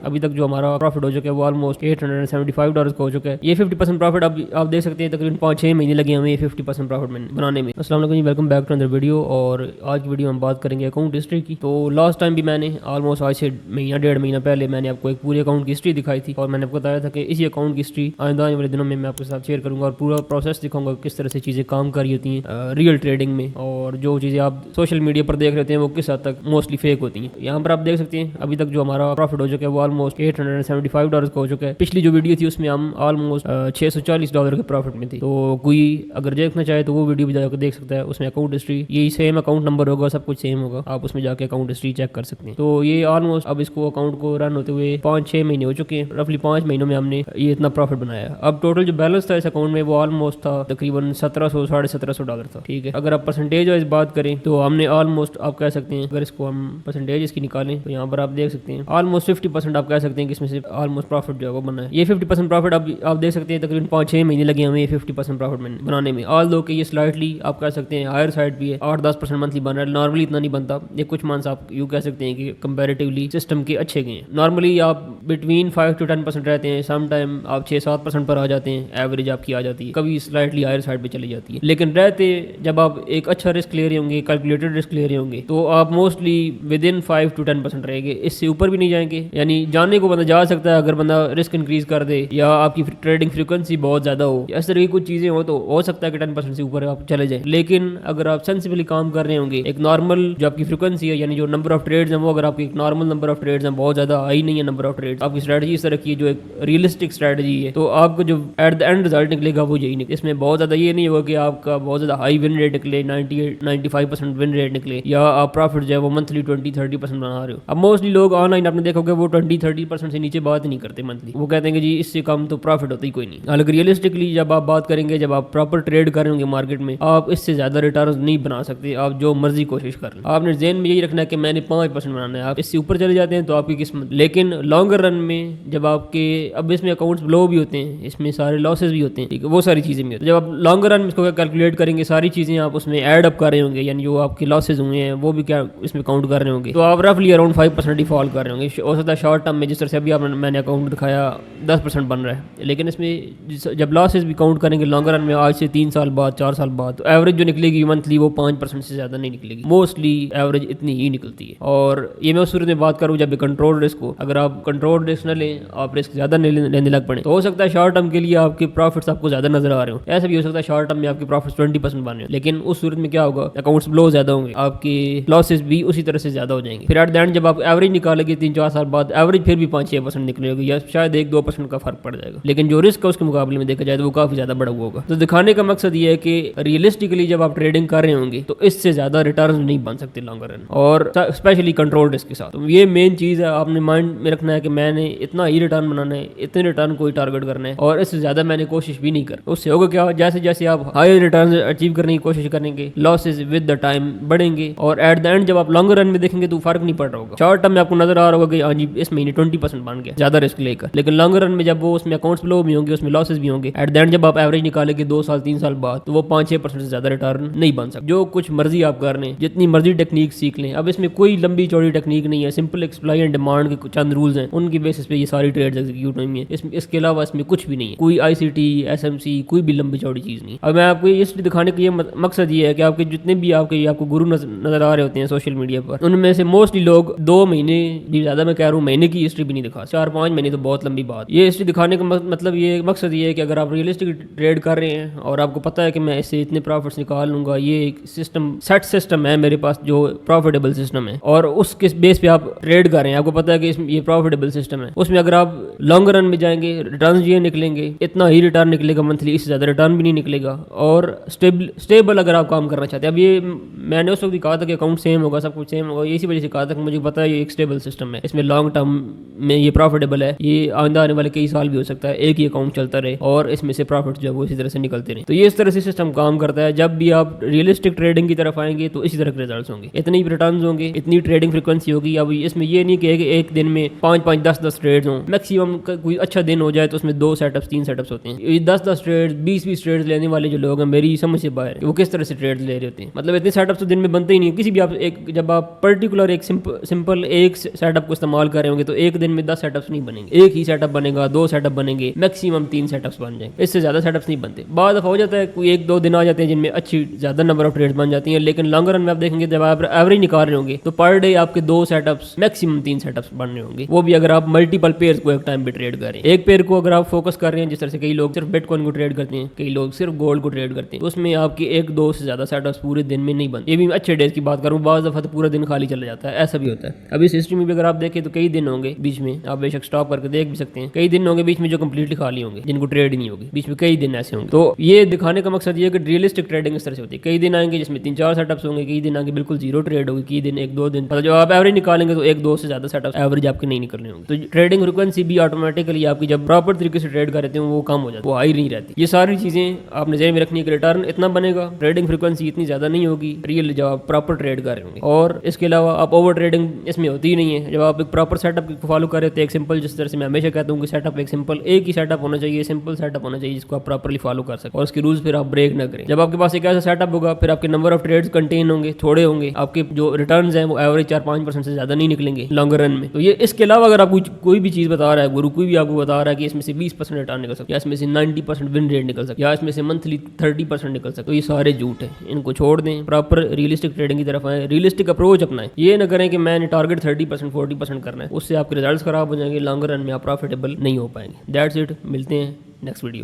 अभी तक जो हमारा प्रॉफिट हो चुका है वो ऑलमोस्ट $875 का हो चुका है। ये 50% प्रॉफिट आप देख सकते हैं, तकरीबन 5-6 महीने लगे हमें 50% प्रॉफिट बनाने में। अस्सलाम वालेकुम जी, welcome back to another video. और आज की वीडियो हम बात करेंगे अकाउंट हिस्ट्री की। तो लास्ट टाइम भी मैंने ऑलमोस्ट आज से डेढ़ महीना पहले मैंने आपको एक पूरे अकाउंट की हिस्ट्री दिखाई थी और मैंने आपको बताया था कि इसी अकाउंट की हिस्ट्री आने वाले दिनों में मैं आपके साथ शेयर करूंगा और पूरा प्रोसेस दिखाऊंगा किस तरह से चीज़ें काम कर रही होती हैं रियल ट्रेडिंग में, और जो चीज़ें आप सोशल मीडिया पर देख रहे हैं वो किस हद तक मोस्टली फेक होती हैं। यहाँ पर आप देख सकते हैं अभी तक जो हमारा प्रॉफिट हो चुका है वो ऑलमोस्ट $875 का हो चुका है। पिछली जो वीडियो थी उसमें हम ऑलमोस्ट $640 के प्रॉफिट में थी। तो कोई अगर देखना चाहे तो वो वीडियो भी जाकर देख सकता है। उसमें अकाउंट हिस्ट्री यही सेम अकाउंट नंबर होगा, सब कुछ सेम होगा, आप उसमें जाके अकाउंट हिस्ट्री चेक कर सकते हैं। तो ये ऑलमोस्ट अब इसको अकाउंट को रन होते हुए 5-6 महीने हो चुके हैं। रफली 5 महीनों में हमने ये इतना प्रॉफिट बनाया। अब टोटल जो बैलेंस था इस अकाउंट में वो ऑलमोस्ट था तकरीबन $1700-1750 था। ठीक है, अगर आप परसेंटेज वाइज बात करें तो हमने ऑलमोस्ट आप कह सकते हैं, अगर इसको हम परसेंटेज इसकी निकालें तो यहाँ पर आप देख सकते हैं ऑलमोस्ट 50% आप कह सकते हैं कि इसमें से ऑलमोस्ट प्रॉफिट जो है वो बना है। ये 50% प्रॉफिट आप देख सकते हैं, तकरीबन 5-6 महीने लगे हमें 50% प्रॉफिट बनाने में। ऑल दो कि ये स्लाइटली आप कह सकते हैं हायर साइड भी है, 8-10% मंथली बन रहा है। नॉर्मली इतना नहीं बनता, ये कुछ मंथ्स आप यूँ कह सकते हैं कि कंपैरेटिवली सिस्टम के अच्छे गए हैं। नॉर्मली आप बिटवीन 5-10% रहते हैं, सम टाइम आप 6-7% पर आ जाते हैं, एवरेज आपकी आ जाती है, कभी स्लाइटली हायर साइड पे चली जाती है। लेकिन रहते जब आप एक अच्छा रिस्क ले रहे होंगे, कैलकुलेटेड रिस्क ले रहे होंगे, तो आप मोस्टली विद इन 5-10% रहेंगे, इससे ऊपर भी नहीं जाएंगे। यानी जाने को बंदा जा सकता है अगर बंदा रिस्क इंक्रीज कर दे या आपकी ट्रेडिंग फ्रीक्वेंसी बहुत ज्यादा हो, इस तरह की कुछ चीजें हो तो हो सकता है कि 10% से ऊपर आप चले जाए। लेकिन अगर आप सेंसिबली काम कर रहे होंगे, एक नॉर्मल जो आपकी फ्रीक्वेंसी है यानी जो नंबर ऑफ ट्रेड्स हैं वो अगर आपकी एक नॉर्मल नंबर ऑफ ट्रेड्स हैं, बहुत ज्यादा हाई नहीं है नंबर ऑफ ट्रेड्स, आपकी स्ट्रेटजी इस तरह की जो एक रियलिस्टिक स्ट्रेटजी है, तो आपको जो एट द एंड रिजल्ट निकलेगा वो यही निकले। इसमें बहुत ज्यादा ये नहीं होगा कि आपका बहुत ज्यादा हाई विन रेट निकले, 98-95% विन रेट निकले, या आप प्रॉफिट जो है वो मंथली 20-30% बना रहे हो। अब मोस्टली लोग ऑनलाइन आपने देखोगे वो 20-30% से नीचे बात ही नहीं करते मंथली, वो कहते हैं कि जी इससे कम तो प्रॉफिट होता ही कोई नहीं। हालांकि रियलिस्टिकली जब आप बात करेंगे, जब आप प्रॉपर ट्रेड कर रहे होंगे मार्केट में, आप इससे ज्यादा रिटर्न नहीं बना सकते, आप जो मर्जी कोशिश कर लें। आपने ज़हन में यही रखना है कि मैंने 5% बनाना है, आप इससे ऊपर चले जाते हैं तो आपकी किस्मत। लेकिन लॉन्गर रन में जब आपके अब इसमें अकाउंट्स ब्लो भी होते हैं, इसमें सारे लॉसेस भी होते हैं, ठीक है, वो सारी चीज़ें भी होती हैं। जब आप लॉन्गर रन में इसको कैलकुलेट करेंगे, सारी चीज़ें आप उसमें ऐड अप कर रहे होंगे, यानी जो आपके लॉसेज हुए हैं वो भी क्या इसमें काउंट कर रहे होंगे, तो आप रफली अराउंड 5% ही फॉल कर रहे होंगे। हो सकता है शॉर्ट टर्म में जिस तरह से अभी मैंने अकाउंट दिखाया 10% बन रहा है, लेकिन इसमें जब लॉसेज भी काउंट करेंगे लॉन्गर रन में आज से 3 साल बाद 4 साल बाद, तो एवरेज जो निकलेगी मंथली वो 5% से ज़्यादा नहीं निकलेगी, मोस्टली एवरेज इतनी ही निकलती है। और ये मैं उस सूरत में बात करूँ जब कंट्रोल रिस्क हो, अगर आप कंट्रोल रिस्क न लें, आप रिस्क ज़्यादा लेने लग पड़े, तो हो सकता है शॉर्ट टर्म के लिए आपके प्रॉफिट्स आपको ज़्यादा नजर आ रहे हो। ऐसा भी हो सकता है शॉर्ट टर्म में आपके प्रॉफिट्स 20% बन रहे हो, लेकिन उस सूरत में क्या होगा, अकाउंट्स ब्लो ज़्यादा होंगे, आपके लॉसेज भी उसी तरह से ज़्यादा हो जाएंगे। फिर एट द एंड जब आप एवरेज निकालेंगे 3-4 साल बाद, एवरेज फिर भी 5-6% निकलेगी या शायद 1-2% का फर्क पड़ जाएगा, लेकिन जो रिस्क है उसके मुकाबले में देखा जाए तो वो काफ़ी ज़्यादा बढ़ा हुआ होगा। तो दिखाने का मकसद ये है कि रियलिस्टिकली जब आप ट्रेडिंग कर रहे होंगे तो इससे ज़्यादा रिटर्न नहीं बन सकते लॉन्गर रन, और स्पेशली कंट्रोल रिस्क के साथ। तो ये मेन चीज़ है, आपने माइंड में रखना है कि मैंने इतना ही रिटर्न बनाना है, इतने रिटर्न को ही टारगेट करना है, और इससे ज़्यादा मैंने कोशिश भी नहीं कर। उससे होगा क्या, जैसे जैसे आप हाई रिटर्न अचीव करने की कोशिश करेंगे, लॉसेज विद द टाइम बढ़ेंगे, और एट द एंड जब आप लॉन्गर रन में देखेंगे तो फर्क नहीं पड़ रहा होगा। शॉर्ट टर्म में आपको नजर आ रहा होगा कि हाँ जी इस महीने 20% बन गया ज्यादा रिस्क लेकर, लेकिन लॉन्गर रन में जब वो उसमें अकाउंट्स फ्लो भी होंगे, उसमें लॉसेज भी होंगे, एट द एंड जब आप एवरेज निकालेंगे 2 साल 3 साल बाद, तो वो 5-6% से ज्यादा रिटर्न नहीं बन सकता। जो कुछ मर्जी आप कर रहे हैं, जितनी मर्जी टेक्निक सीख लें, अब इसमें कोई लंबी चौड़ी टेक्निक नहीं है, सिंपल सप्लाई एंड डिमांड के चंद रूल्स हैं, उनकी बेसिस पे ये सारी ट्रेड्स एग्जीक्यूट होंगी है। इसके अलावा इसमें कुछ भी नहीं है, कोई ICT SMC कोई भी लंबी चौड़ी चीज नहीं। अब मैं आपको इसलिए दिखाने का ये मकसद ये है कि आपके जितने भी आपको गुरु नजर आ रहे होते हैं सोशल मीडिया पर, उनमें से मोस्टली लोग 2 महीने भी ज्यादा, मैं कह रहा हूँ महीने की हिस्ट्री भी नहीं दिखा, 4-5 महीने तो बहुत लंबी बात। ये हिस्ट्री दिखाने का मतलब ये मकसद ये है कि अगर आप रियलिस्टिक ट्रेड कर रहे हैं और आपको पता है कि मैं इससे इतने प्रॉफिट्स निकाल लूंगा, ये एक सिस्टम सेट सिस्टम है मेरे पास जो प्रॉफिटेबल सिस्टम है, और उसके बेस पे आप ट्रेड कर रहे हैं, आपको पता है कि ये प्रॉफिटेबल सिस्टम है, उसमें अगर आप लॉन्ग रन में जाएंगे रिटर्न ये निकलेंगे, इतना ही रिटर्न निकलेगा मंथली, इससे ज्यादा रिटर्न भी नहीं निकलेगा, और स्टेबल अगर आप काम करना चाहते हैं। अब ये मैंने उस वक्त कहा था कि अकाउंट सेम होगा, सब कुछ सेम होगा, इसी वजह से कहा था कि मुझे पता है ये एक स्टेबल सिस्टम है, इसमें लॉन्ग टर्म में ये प्रॉफिटेबल है, ये आने वाले कई साल भी हो सकता है एक ही अकाउंट चलता रहे और इसमें से प्रॉफिट जो है वो इसी तरह से निकलते रहे। तो ये इस तरह से सिस्टम काम करता है। जब भी आप रियलिस्टिक ट्रेडिंग की तरफ आएंगे तो इसी तरह के रिजल्ट्स होंगे, इतने ही रिटर्न्स होंगे, इतनी ट्रेडिंग फ्रीक्वेंसी होगी। अब इसमें ये नहीं कि एक दिन में 5-5, 10-10 ट्रेड्स हों, मैक्सिमम कोई अच्छा दिन हो जाए तो उसमें 2 सेटअप्स 3 सेटअप्स होते हैं। ये 10-10 ट्रेड्स 20-20 ट्रेड्स लेने वाले जो लोग हैं, मेरी समझ से बाहर वो किस तरह से ट्रेड्स ले रहे होते हैं। मतलब इतने सेटअप्स तो दिन में बनते ही नहीं। किसी भी आप जब आप पर्टिकुलर एक सिंपल एक सेटअप को इस्तेमाल कर रहे होंगे करेंगे तो एक दिन में 10 सेटअप्स नहीं बनेंगे, एक ही सेटअप बनेगा, 2 सेटअप बनेंगे, मैक्सिमम 3 सेटअप्स बन जाएंगे, इससे ज्यादा सेटअप्स नहीं बनते। बाद दफा हो जाता है कोई 1-2 दिन आ जाते हैं जिनमें अच्छी ज्यादा नंबर ऑफ ट्रेड्स बन जाती हैं, लेकिन लॉन्ग रन में आप देखेंगे जब आप एवरेज निकाल रहे होंगे तो पर डे आपके 2 सेटअप्स मैक्सिमम 3 सेटअप्स बन रहे होंगे, वो भी अगर आप मल्टीपल पेयर को एक टाइम पे ट्रेड कर रहे हैं। एक पेयर को अगर आप फोकस कर रहे हैं, जिस तरह से कई लोग सिर्फ बिटकॉइन को ट्रेड करते हैं, कई लोग सिर्फ गोल्ड को ट्रेड करते हैं, तो उसमें आपके 1-2 से ज्यादा सेटअप्स पूरे दिन में नहीं बनते। ये भी अच्छे डेज की बात करूँ, बाद दफा तो पूरा दिन खाली चला जाता है, ऐसा भी होता है। अभी इस हिस्ट्री में भी अगर आप देखें तो कई दिन होंगे बीच में, आप बेशक स्टॉप करके देख भी सकते हैं, कई दिन होंगे बीच में जो कंप्लीटली खाली होंगे, जिनको ट्रेड ही नहीं होगी, बीच में कई दिन ऐसे होंगे। तो ये दिखाने का मकसद ये है कि रियलिस्टिक ट्रेडिंग इस तरह से होती है। कई दिन आएंगे जिसमें 3-4 सेटअप्स होंगे, कई दिन आएंगे बिल्कुल जीरो ट्रेड होगी, कई दिन 1-2 दिन, मतलब जब आप एवरेज निकालेंगे तो 1-2 से ज्यादा सेटअप एवरेज आपके नहीं निकलने होंगे। तो ट्रेडिंग फ्रीक्वेंसी भी ऑटोमेटिकली आपकी जब प्रॉपर तरीके से ट्रेड कर रहे हैं वो कम हो जाती है, वो हाई नहीं रहती। ये सारी चीजें आपने ज़हन में रखनी है कि रिटर्न इतना बनेगा, ट्रेडिंग फ्रीक्वेंसी इतनी ज्यादा नहीं होगी रियल जब आप प्रॉपर ट्रेड कर रहे होंगे। और इसके अलावा आप ओवर ट्रेडिंग इसमें होती ही नहीं है। जब आप एक प्रॉपर सेटअप को फॉलो कर रहे थे, एक सिंपल, जिस तरह से मैं हमेशा कहता हूँ कि सेटअप एक सिंपल, एक ही सेटअप होना चाहिए, सिंपल सेटअप होना चाहिए जिसको आप प्रॉपर्ली फॉलो कर सकें और उसके रूल्स फिर आप ब्रेक ना करें। जब आपके पास एक ऐसा सेटअप होगा फिर आपके नंबर ऑफ ट्रेड्स कंटेन होंगे, थोड़े होंगे, आपके जो रिटर्न्स हैं वो एवरेज 4-5% से ज्यादा नहीं निकलेंगे लॉन्ग रन में। तो ये इसके अलावा अगर आप कोई भी चीज बता रहा है, गुरु कोई भी आपको बता रहा है कि इसमें से 20% रिटर्न निकल सकता है, या इसमें से 90% विन रेट निकल सकता है, या इसमें से मंथली 30% निकल सकता है, तो ये सारे झूठ है, इनको छोड़ दें, प्रॉपर रियलिस्टिक ट्रेडिंग की तरफ आए, रियलिस्टिक अप्रोच अपनाएं। ये ना करें कि मैंने टारगेट 30% 40% करना है, उससे आपके रिजल्ट्स खराब हो जाएंगे, लॉन्ग रन में आप प्रॉफिटेबल नहीं हो पाएंगे। दैट्स इट, मिलते हैं नेक्स्ट वीडियो में।